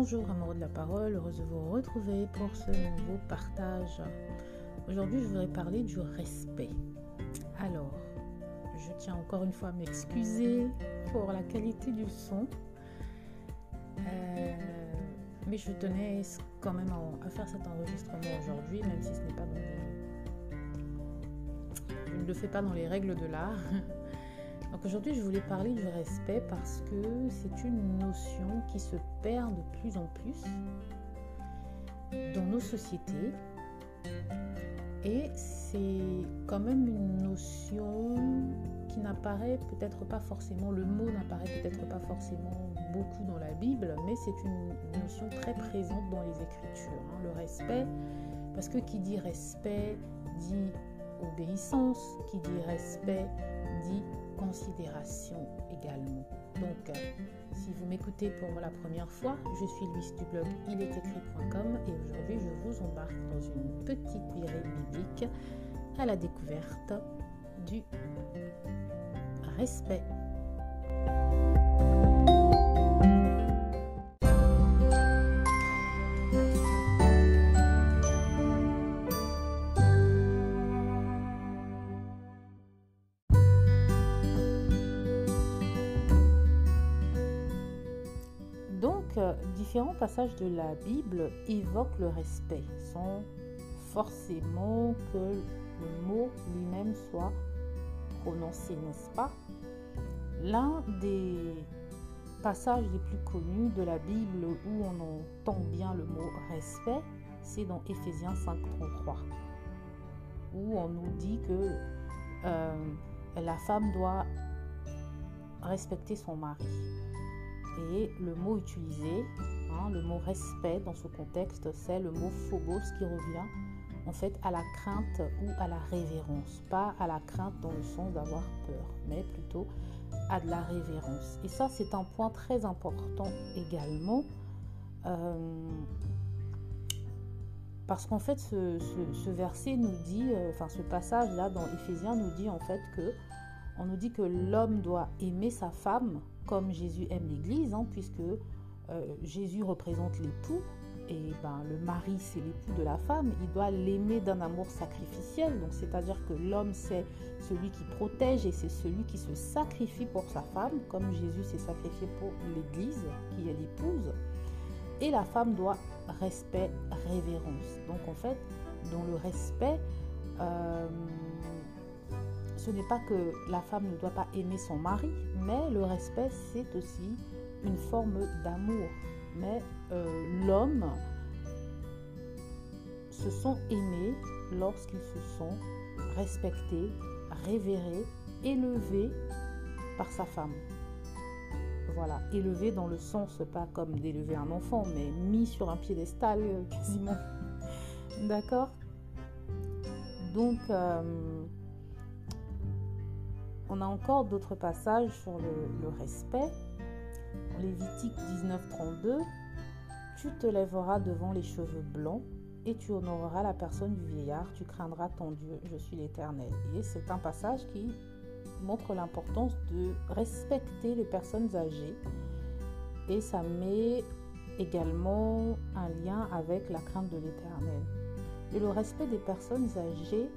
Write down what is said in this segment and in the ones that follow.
Bonjour amoureux de la parole, heureuse de vous retrouver pour ce nouveau partage. Aujourd'hui, je voudrais parler du respect. Alors, je tiens encore une fois à m'excuser pour la qualité du son. Mais je tenais quand même à faire cet enregistrement aujourd'hui, même si ce n'est pas je ne le fais pas dans les règles de l'art. Donc aujourd'hui, je voulais parler du respect parce que c'est une notion qui se perd de plus en plus dans nos sociétés. Et c'est quand même une notion qui n'apparaît peut-être pas forcément, le mot n'apparaît peut-être pas forcément beaucoup dans la Bible, mais c'est une notion très présente dans les Écritures. Le respect, parce que qui dit respect dit obéissance, qui dit respect dit considération également. Donc, si vous m'écoutez pour la première fois, je suis Louise du blog ilestécrit.com et aujourd'hui, je vous embarque dans une petite virée biblique à la découverte du respect. Donc, différents passages de la Bible évoquent le respect, sans forcément que le mot lui-même soit prononcé, n'est-ce pas? L'un des passages les plus connus de la Bible où on entend bien le mot respect, c'est dans Éphésiens 5:33, où on nous dit que la femme doit respecter son mari. Et le mot utilisé, le mot respect dans ce contexte, c'est le mot phobos qui revient en fait à la crainte ou à la révérence. Pas à la crainte dans le sens d'avoir peur, mais plutôt à de la révérence. Et ça, c'est un point très important également, parce qu'en fait, ce verset nous dit, ce passage-là dans Éphésiens nous dit en fait on nous dit que l'homme doit aimer sa femme comme Jésus aime l'Église, puisque Jésus représente l'époux et le mari c'est l'époux de la femme. Il doit l'aimer d'un amour sacrificiel, donc c'est-à-dire que l'homme c'est celui qui protège et c'est celui qui se sacrifie pour sa femme, comme Jésus s'est sacrifié pour l'Église qui est l'épouse. Et la femme doit respect, révérence. Donc en fait, dans le respect, ce n'est pas que la femme ne doit pas aimer son mari, mais le respect, c'est aussi une forme d'amour. Mais l'homme se sont aimés lorsqu'ils se sont respectés, révérés, élevés par sa femme. Voilà, élevé dans le sens, pas comme d'élever un enfant, mais mis sur un piédestal quasiment. D'accord ? Donc, on a encore d'autres passages sur le respect. Dans Lévitique 19:32, tu te lèveras devant les cheveux blancs et tu honoreras la personne du vieillard, tu craindras ton Dieu, je suis l'Éternel. Et c'est un passage qui montre l'importance de respecter les personnes âgées et ça met également un lien avec la crainte de l'Éternel. Et le respect des personnes âgées,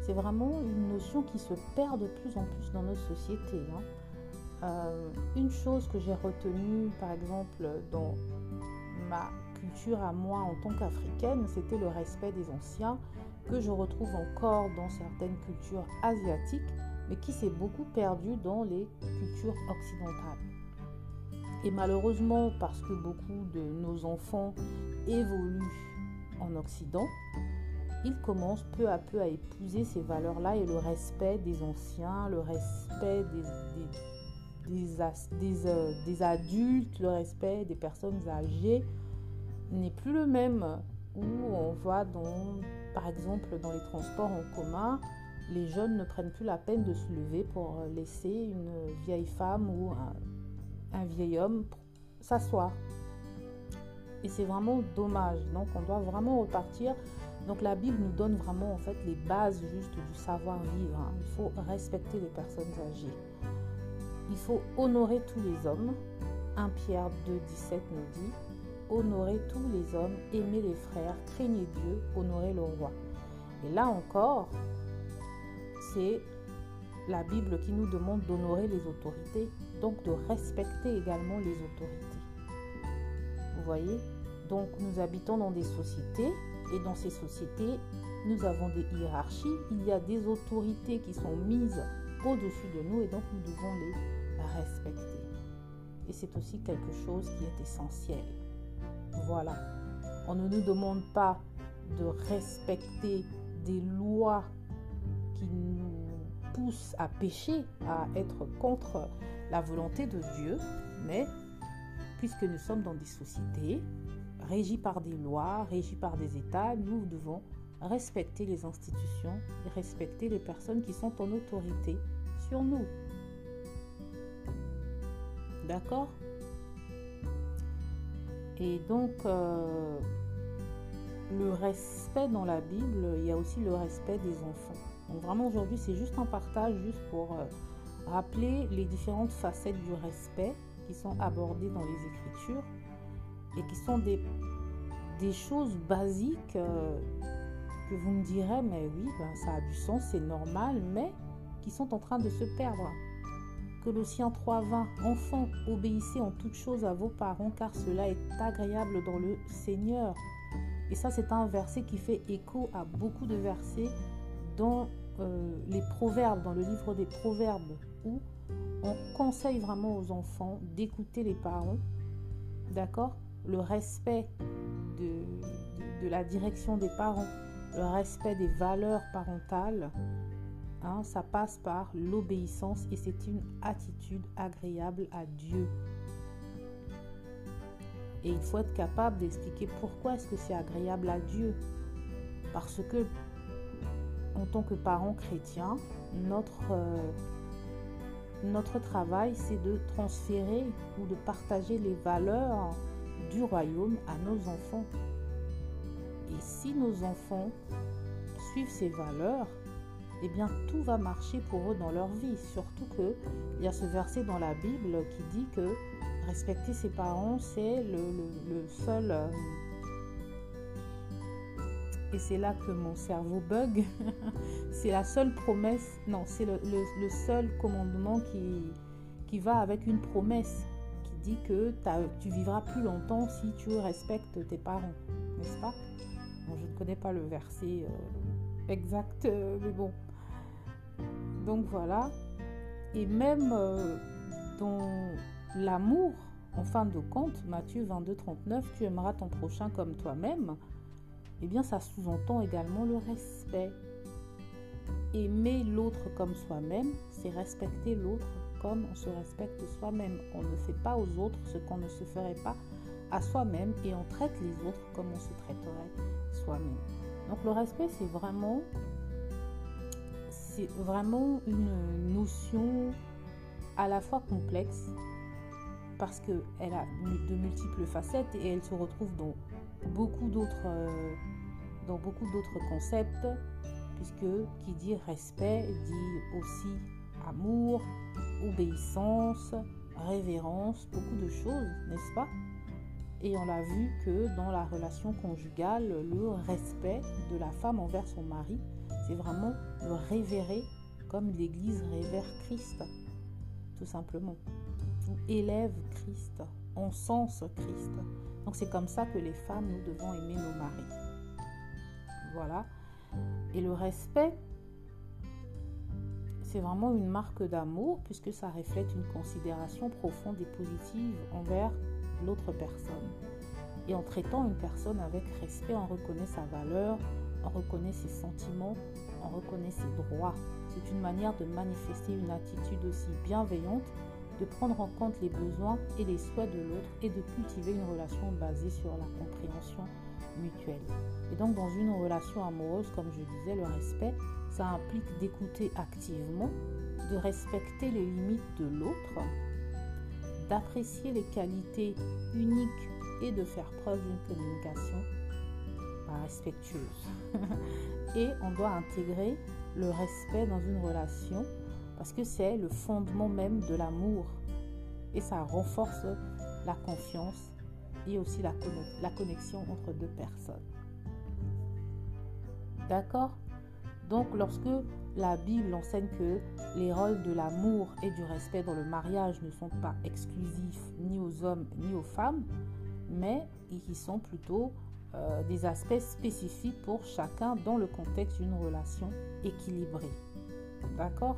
c'est vraiment une notion qui se perd de plus en plus dans nos sociétés. Une chose que j'ai retenue, par exemple, dans ma culture à moi en tant qu'Africaine, c'était le respect des anciens, que je retrouve encore dans certaines cultures asiatiques, mais qui s'est beaucoup perdu dans les cultures occidentales. Et malheureusement, parce que beaucoup de nos enfants évoluent en Occident, ils commencent peu à peu à épouser ces valeurs-là et le respect des anciens, le respect des adultes, le respect des personnes âgées n'est plus le même. Où on va par exemple dans les transports en commun, les jeunes ne prennent plus la peine de se lever pour laisser une vieille femme ou un vieil homme s'asseoir. Et c'est vraiment dommage. Donc on doit vraiment repartir. Donc la Bible nous donne vraiment en fait les bases juste du savoir-vivre. Il faut respecter les personnes âgées. Il faut honorer tous les hommes. 1 Pierre 2,17 nous dit honorez tous les hommes, aimez les frères, craignez Dieu, honorez le roi. Et là encore, c'est la Bible qui nous demande d'honorer les autorités, donc de respecter également les autorités. Vous voyez? Donc nous habitons dans des sociétés et dans ces sociétés, nous avons des hiérarchies. Il y a des autorités qui sont mises au-dessus de nous et donc nous devons les respecter. Et c'est aussi quelque chose qui est essentiel. Voilà. On ne nous demande pas de respecter des lois qui nous poussent à pécher, à être contre la volonté de Dieu, mais puisque nous sommes dans des sociétés régies par des lois, régies par des États, nous devons respecter les institutions et respecter les personnes qui sont en autorité sur nous. D'accord? Et donc, le respect dans la Bible, il y a aussi le respect des enfants. Donc vraiment aujourd'hui, c'est juste un partage, juste pour rappeler les différentes facettes du respect qui sont abordées dans les Écritures et qui sont des choses basiques que vous me direz, mais oui, ça a du sens, c'est normal, mais qui sont en train de se perdre. Colossiens 3:20, enfants, obéissez en toutes choses à vos parents, car cela est agréable dans le Seigneur. Et ça, c'est un verset qui fait écho à beaucoup de versets dans les Proverbes, dans le livre des Proverbes, où on conseille vraiment aux enfants d'écouter les parents, d'accord? Le respect de la direction des parents, le respect des valeurs parentales, ça passe par l'obéissance et c'est une attitude agréable à Dieu. Et il faut être capable d'expliquer pourquoi est-ce que c'est agréable à Dieu. Parce que, en tant que parents chrétiens, notre travail, c'est de transférer ou de partager les valeurs du royaume à nos enfants. Et si nos enfants suivent ces valeurs, eh bien tout va marcher pour eux dans leur vie. Surtout qu'il y a ce verset dans la Bible qui dit que respecter ses parents, c'est le seul... et c'est là que mon cerveau bug. C'est la seule promesse. Non, c'est le seul commandement qui va avec une promesse qui dit que tu vivras plus longtemps si tu respectes tes parents. N'est-ce pas? Bon, je ne connais pas le verset exact, mais bon. Donc voilà. Et même dans l'amour, en fin de compte, Matthieu 22:39, tu aimeras ton prochain comme toi-même. Eh bien, ça sous-entend également le respect. Aimer l'autre comme soi-même, c'est respecter l'autre comme on se respecte soi-même. On ne fait pas aux autres ce qu'on ne se ferait pas à soi-même et on traite les autres comme on se traiterait soi-même. Donc le respect, c'est vraiment une notion à la fois complexe parce qu'elle a de multiples facettes et elle se retrouve dans beaucoup d'autres concepts, puisque qui dit respect dit aussi amour, obéissance, révérence, beaucoup de choses, n'est-ce pas? Et on l'a vu que dans la relation conjugale, le respect de la femme envers son mari, c'est vraiment le révérer comme l'Église révère Christ, tout simplement. On élève Christ, on encense Christ. Donc c'est comme ça que les femmes, nous devons aimer nos maris. Voilà. Et le respect, c'est vraiment une marque d'amour puisque ça reflète une considération profonde et positive envers l'autre personne. Et en traitant une personne avec respect, on reconnaît sa valeur, on reconnaît ses sentiments, on reconnaît ses droits. C'est une manière de manifester une attitude aussi bienveillante, de prendre en compte les besoins et les souhaits de l'autre et de cultiver une relation basée sur la compréhension mutuelle. Et donc dans une relation amoureuse, comme je disais, le respect, ça implique d'écouter activement, de respecter les limites de l'autre, d'apprécier les qualités uniques et de faire preuve d'une communication respectueuse. Et on doit intégrer le respect dans une relation parce que c'est le fondement même de l'amour et ça renforce la confiance et aussi la connexion entre deux personnes. D'accord? Donc, lorsque la Bible enseigne que les rôles de l'amour et du respect dans le mariage ne sont pas exclusifs ni aux hommes ni aux femmes, mais qui sont plutôt des aspects spécifiques pour chacun dans le contexte d'une relation équilibrée. D'accord?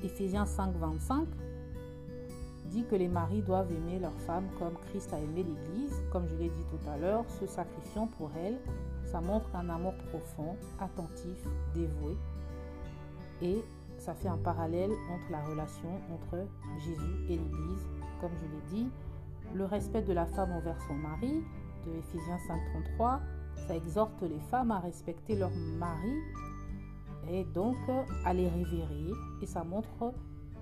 Éphésiens 5:25 dit que les maris doivent aimer leur femme comme Christ a aimé l'Église, comme je l'ai dit tout à l'heure, se sacrifiant pour elle. Ça montre un amour profond, attentif, dévoué. Et ça fait un parallèle entre la relation entre Jésus et l'Église. Comme je l'ai dit, le respect de la femme envers son mari, de Éphésiens 5:33, ça exhorte les femmes à respecter leur mari et donc à les révérer. Et ça montre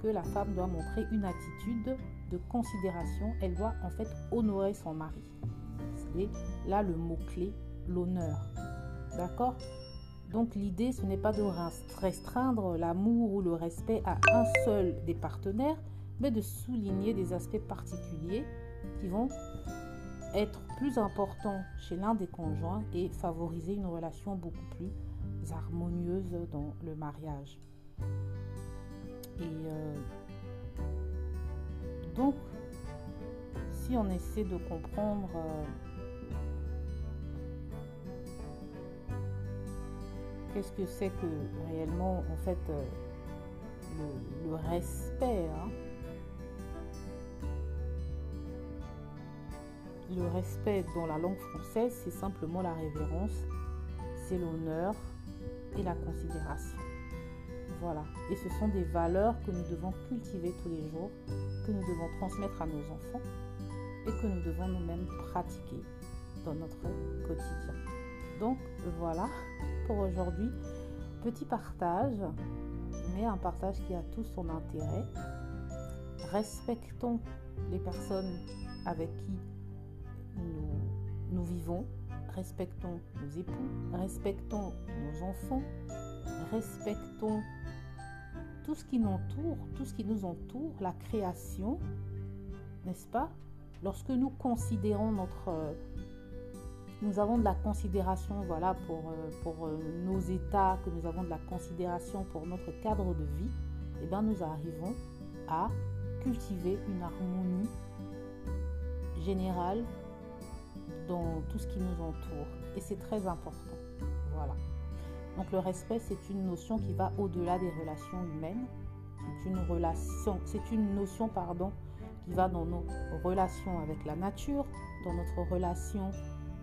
que la femme doit montrer une attitude de considération. Elle doit en fait honorer son mari. C'est là le mot-clé, l'honneur. D'accord? Donc l'idée, ce n'est pas de restreindre l'amour ou le respect à un seul des partenaires, mais de souligner des aspects particuliers qui vont être plus importants chez l'un des conjoints et favoriser une relation beaucoup plus harmonieuse dans le mariage. Et donc, si on essaie de comprendre qu'est-ce que c'est que réellement, en fait, le respect, hein. Le respect dans la langue française, c'est simplement la révérence, c'est l'honneur et la considération. Voilà. Et ce sont des valeurs que nous devons cultiver tous les jours, que nous devons transmettre à nos enfants et que nous devons nous-mêmes pratiquer dans notre quotidien. Donc voilà pour aujourd'hui. Petit partage, mais un partage qui a tout son intérêt. Respectons les personnes avec qui nous vivons, respectons nos époux, respectons nos enfants, respectons tout ce qui nous entoure, la création, n'est-ce pas? Lorsque nous considérons nous avons de la considération, voilà, pour nos états, que nous avons de la considération pour notre cadre de vie, eh bien nous arrivons à cultiver une harmonie générale dans tout ce qui nous entoure. Et c'est très important. Voilà. Donc le respect, c'est une notion qui va au-delà des relations humaines. C'est une notion qui va dans nos relations avec la nature, dans notre relation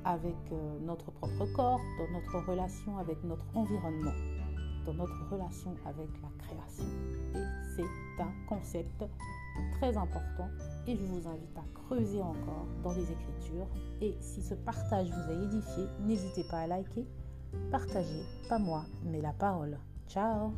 avec notre propre corps, dans notre relation avec notre environnement, dans notre relation avec la création. Et c'est un concept très important et je vous invite à creuser encore dans les Écritures. Et si ce partage vous a édifié, n'hésitez pas à liker, partager, pas moi, mais la parole. Ciao!